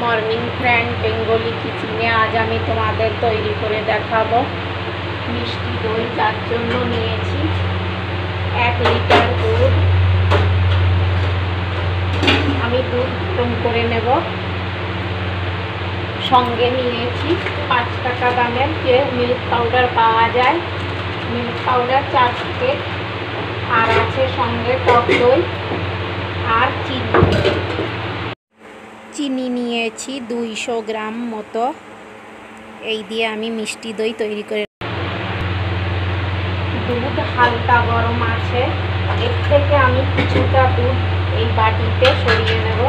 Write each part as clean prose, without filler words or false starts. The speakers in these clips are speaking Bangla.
মর্নিং ফ্রেন্ড বেঙ্গলি কিচেনে আজ আমি তোমাদের তৈরি করে দেখাবো মিষ্টি দই। যার জন্য নিয়েছি 1 লিটার দুধ। আমি দুধ গরম করে নেব। সঙ্গে নিয়েছি 5 টাকা দামের যে মিল্ক পাউডার পাওয়া যায়, মিল্ক পাউডার 4 প্যাকেট। আর আছে সঙ্গে টক দই আর চিনি নিয়েছি 200 গ্রাম মতো। এই দিয়ে আমি মিষ্টি দই তৈরি করে। দুধ হালকা গরম আছে, এর থেকে আমি কিছুটা দুধ এই বাটিতে সরিয়ে নেব।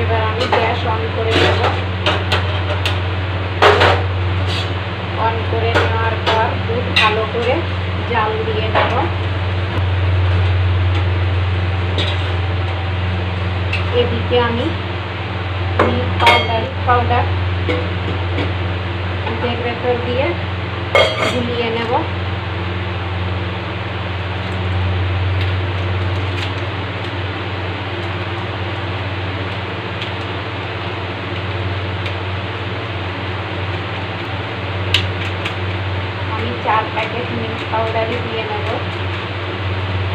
এবার আমি গ্যাস অন করে নেব। অন করে নেওয়ার পর দুধ ভালো করে জাল দিয়ে নেব। এদিকে আমি মিল্ক পাউডার দুধের ভেতর দিয়ে গুলিয়ে নেব। আমি 4 প্যাকেট মিল্ক পাউডারই দিয়ে নেব।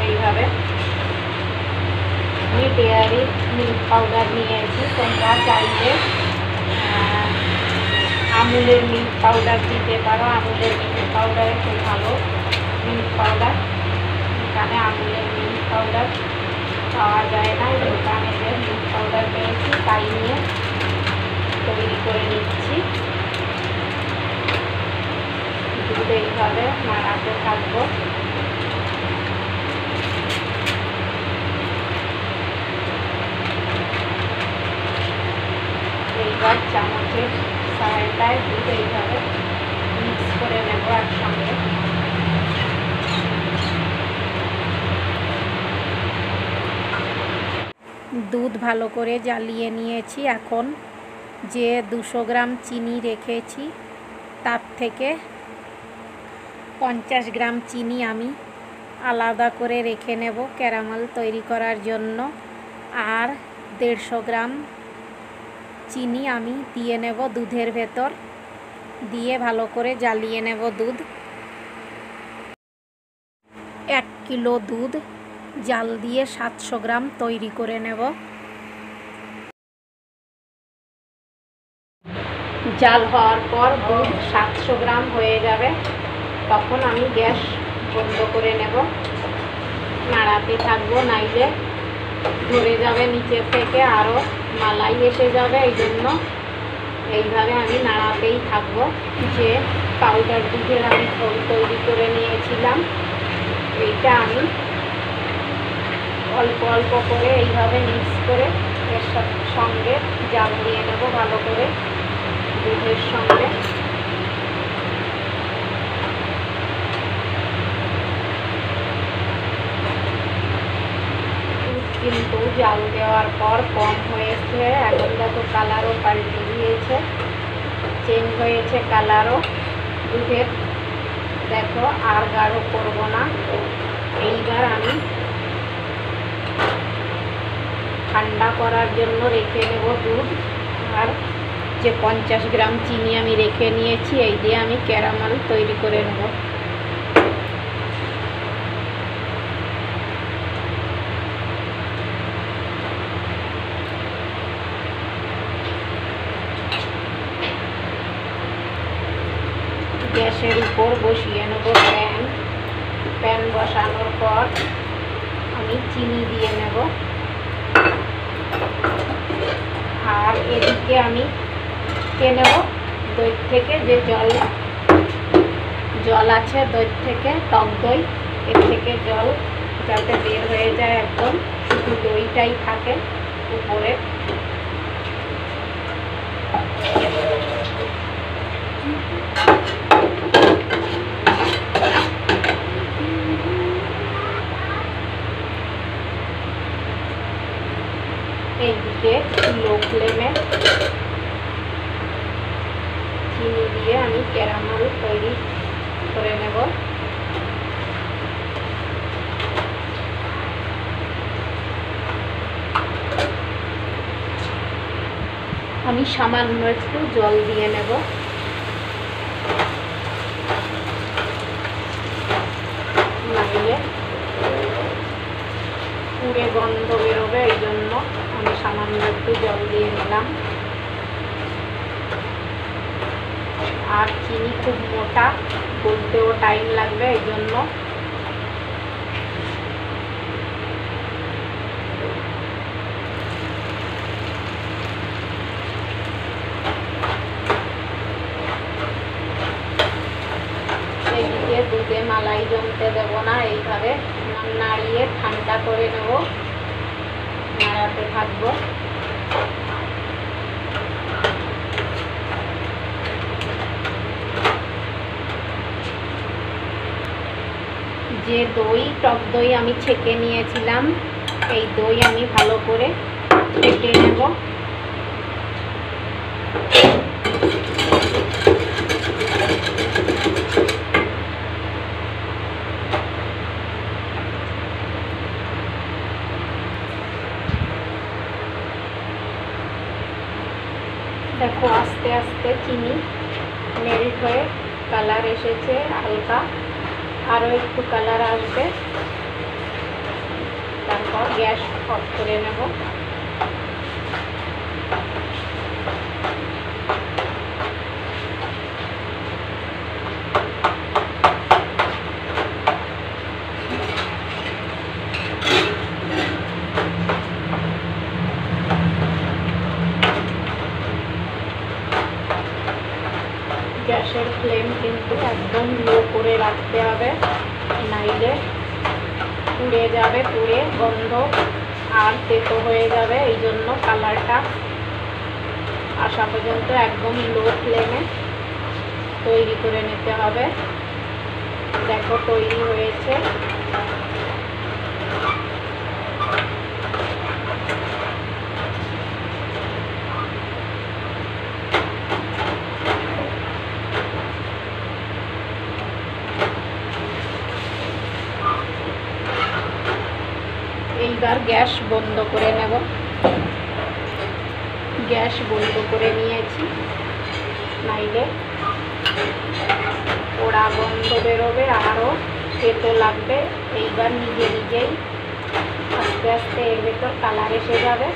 এইভাবে আমি ডেয়ারি মিল্ক পাউডার নিয়েছি, তোমরা চাইলে আমুলের মিল্ক পাউডার দিতে পারো। আমুলের মিল্ক পাউডারে খুব ভালো মিল্ক পাউডার। এখানে আমুলের মিল্ক পাউডার পাওয়া যায় না, দোকানে যে মিল্ক পাউডার পেয়েছি তাই নিয়ে তৈরি করে নিচ্ছি। দুধ এইভাবে নাড়াতে থাকবো। এইবার চামচের সাহায্যে দুধ এইভাবে মিক্স করে নেব একসঙ্গে। দুধ ভালো করে জ্বালিয়ে নিয়েছি। এখন যে 200 গ্রাম চিনি রেখেছি তার থেকে 50 গ্রাম চিনি আমি আলাদা করে রেখে নেব ক্যারামেল তৈরি করার জন্য। আর 150 গ্রাম চিনি আমি দিয়ে নেব দুধের ভেতর, দিয়ে ভালো করে জ্বালিয়ে নেব দুধ। 1 কিলো দুধ জাল দিয়ে 700 গ্রাম তৈরি করে নেব। জাল হওয়ার পর দুধ 700 গ্রাম হয়ে যাবে, তখন আমি গ্যাস বন্ধ করে নেব। নাড়াতে থাকবো, নাইলে ধরে যাবে নিচে থেকে, আরও মালাই এসে যাবে। এই জন্য এইভাবে আমি নাড়াতেই থাকবো। যে পাউডার দুধের আমি তৈরি করে নিয়েছিলাম, এইটা আমি অল্প অল্প করে এইভাবে মিক্স করে এর সঙ্গে জাল দিয়ে নেব ভালো করে দুধের সঙ্গে। কিন্তু জাল দেওয়ার পর কম হয়েছে। এখন দেখো কালারও পাল্টে গিয়েছে, চেঞ্জ হয়েছে কালারও দুধের। দেখো আর গাঢ় করব না। এইবার আমি ঠান্ডা করার জন্য রেখে নেব দুধ। আর যে 50 গ্রাম চিনি আমি রেখে নিয়েছি, এই দিয়ে আমি ক্যারামেল তৈরি করে নেব। গ্যাসের উপর বসিয়ে নেব প্যান বসানোর পর আমি চিনি দিয়ে নেব। আর এদিকে আমি নেব দই থেকে যে জল আছে, দই থেকে টক দই, এর থেকে জল যাতে বের হয়ে যায়, একদম শুধু দইটাই থাকে উপরে। এইদিকে লো ফ্লেমে চিনি দিয়ে আমি ক্যারামেল তৈরি করে নেব। আমি সামান্য একটু জল দিয়ে নেব। নাইলে পুড়ে গন্ধ বেরোবে, এই জন্য আমি সামান্য একটু জল দিয়ে নিলাম। আর চিনি খুব মোটা, গলতেও টাইম লাগবে, এই জন্য এইদিকে দুধে মালাই জমতে দেব না, এইভাবে নাড়িয়ে ঠান্ডা করে নেব, নাড়াতে থাকবো। যে দই, টক দই আমি ছেঁকে নিয়েছিলাম, এই দই আমি ভালো করে ফেটে নেব। দেখো আস্তে আস্তে চিনি মেল্ট হয়ে কালার এসেছে হালকা, আরও একটু কালার আসবে, তারপর গ্যাস অফ করে নেব। গ্যাসের ফ্লেম কিন্তু একদম লো করে রাখতে হবে, নাইলে পুড়ে যাবে, পুড়ে গন্ধ আর তেতো হয়ে যাবে। এই জন্য কালারটা আসা পর্যন্ত একদম লো ফ্লেমে তৈরি করে নিতে হবে। দেখো তৈরি হয়েছে। এইবার গ্যাস বন্ধ করে নেব। গ্যাস বন্ধ করে নিয়েছি, নাইলে পোড়া গন্ধ বেরোবে, আরও তেতো লাগবে। এইবার নিজে নিজেই আস্তে আস্তে এর ভেতর কালার এসে যাবে।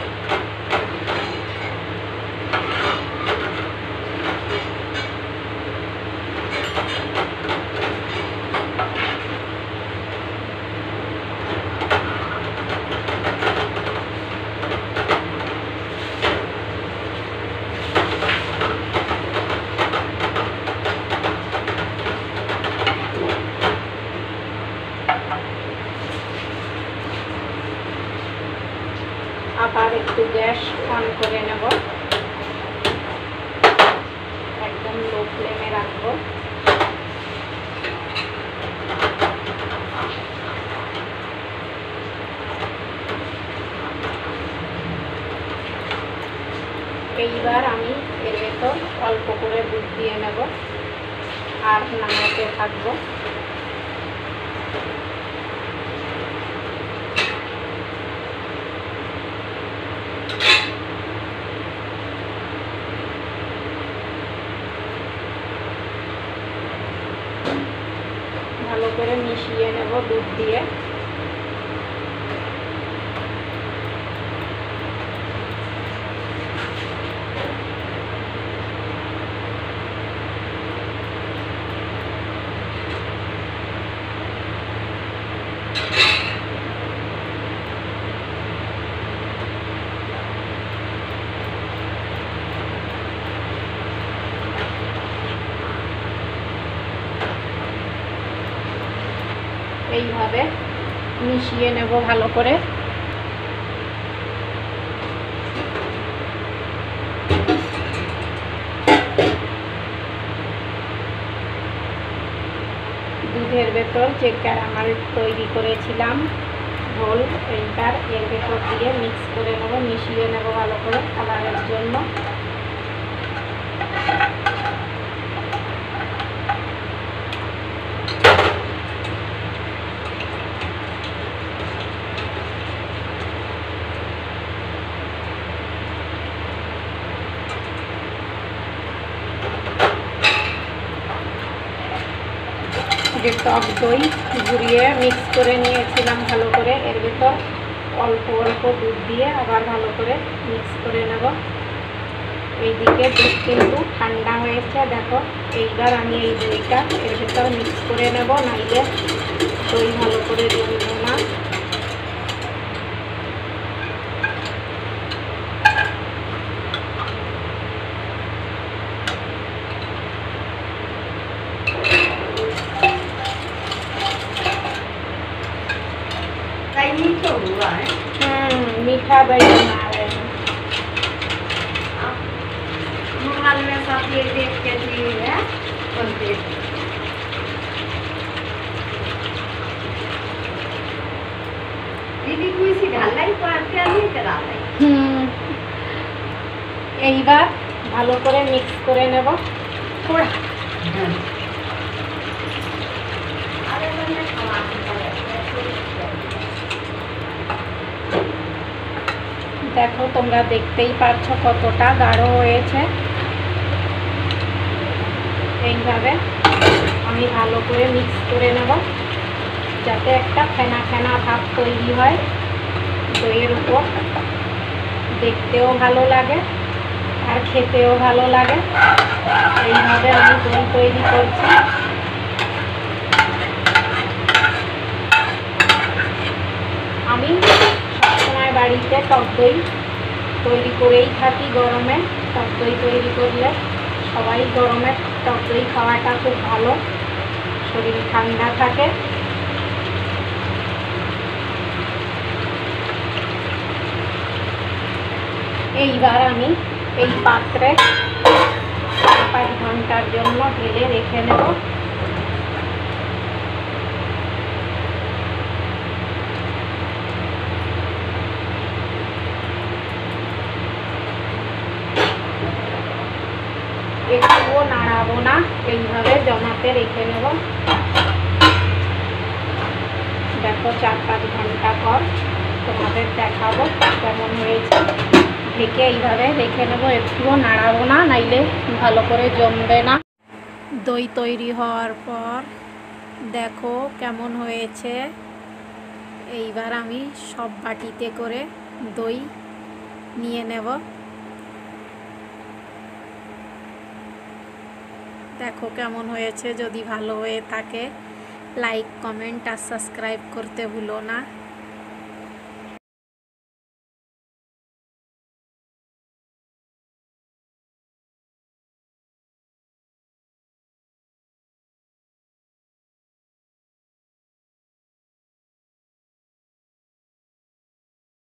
আবার একটু গ্যাস অন করে নেব, একদম লো ফ্লেমে রাখবো। এইবার আমি এর ভেতর অল্প করে দুধ দিয়ে নেব আর নাড়াতে থাকবো। ভালো করে মিশিয়ে নেব দুধ দিয়ে। এইভাবে মিশিয়ে নেব ভালো করে। দুধের ভেতর যে ক্যারামেল তৈরি করেছিলাম ঝোল এইবার এর ভেতর দিয়ে মিক্স করে নেব, মিশিয়ে নেব ভালো করে কালারের জন্য। যে টক দই ঘুরিয়ে মিক্স করে নিয়েছিলাম ভালো করে, এর ভিতর অল্প অল্প দুধ দিয়ে আবার ভালো করে মিক্স করে নেব। এইদিকে দুধ কিন্তু ঠান্ডা হয়েছে, দেখো। এইবার আমি এই দইটা এর ভিতর মিক্স করে নেব, নাইলে দই ভালো করে জমবে না। मीठा दही बना रहे हैं। मोबाइल में सब ये देख के दी है बोलते दीदी कोई सी ढालाई पाते नहीं करा लाई। এইবার ভালো করে মিক্স করে নেব थोड़ा। अरे मैंने खावा দেখো তোমরা দেখতেই পাচ্ছ কতটা গাঢ় হয়েছে। এইভাবে আমি ভালো করে মিক্স করে নেব, যাতে একটা ফেনা ফেনা ভাব তৈরি হয় দইয়ের উপর, দেখতেও ভালো লাগে আর খেতেও ভালো লাগে। এইভাবে আমি দই তৈরি করছি। আমি সবসময় বাড়িতে টক দই তৈরি করেই থাকি গরমে। টক দই তৈরি করলে সবাই গরমে টক দই খাওয়াটা খুব ভালো, শরীর ঠান্ডা থাকে। এইবার আমি এই পাত্রে 4-5 ঘন্টার জন্য ঢেলে রেখে নেব। একটুও নাড়াবো না, এইভাবে জমাতে রেখে নেব। দেখো 4-5 ঘন্টা পর তোমাদের দেখাবো কেমন হয়েছে। ঢেকে এইভাবে রেখে নেব, একটুও নাড়াবো না, নাইলে ভালো করে জমবে না। দই তৈরি হওয়ার পর দেখো কেমন হয়েছে। এইবার আমি সব বাটিতে করে দই নিয়ে নেব। দেখো কেমন হয়েছে। যদি ভালো হয়ে থাকে লাইক, কমেন্ট আর সাবস্ক্রাইব করতে ভুলো না।